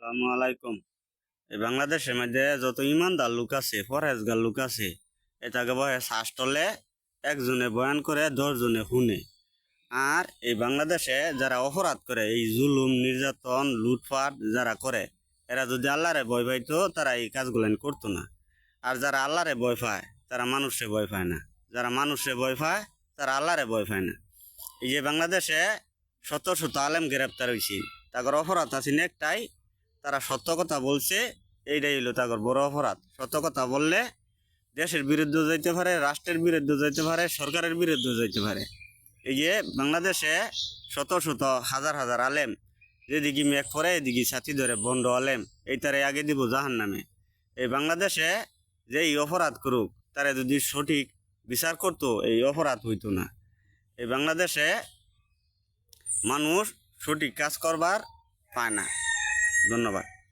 আসসালামু আলাইকুম। এই বাংলাদেশের মধ্যে যত ইমানদার লোক আছে, ফরেজগার লোক আছে, এটাকে বয়ে শ্বাস তলে একজনে বয়ান করে 10 জনে শুনে। আর এই বাংলাদেশে যারা অপরাধ করে, এই জুলুম নির্যাতন লুটপাট যারা করে, এরা যদি আল্লাহরে ভয় পাইতো তারা এই কাজগুলো করতো না। আর যারা আল্লাহরে ভয় পায় তারা মানুষে ভয় পায় না, যারা মানুষে ভয় পায় তারা আল্লাহরে ভয় পায় না। এই যে বাংলাদেশে শত শত আলেম গ্রেপ্তার হয়েছে, তাদের অপরাধ আছে একটাই, তারা সত্য কথা বলছে। এইটাই হলো তাদের বড় অপরাধ। সত্য কথা বললে দেশের বিরুদ্ধে যাইতে পারে, রাষ্ট্রের বিরুদ্ধে যাইতে পারে, সরকারের বিরুদ্ধে যাইতে পারে। এই যে বাংলাদেশে শত শত হাজার হাজার আলেম যেদিকে মেঘ পরে এদিকে ছাতি ধরে বন্ড আলেম, এইটারে আগে দিব জাহান নামে। এই বাংলাদেশে যে এই অপরাধ করুক, তারা যদি সঠিক বিচার করতো এই অপরাধ হইতো না। এই বাংলাদেশে মানুষ সঠিক কাজ করবার পায় না। ধন্যবাদ।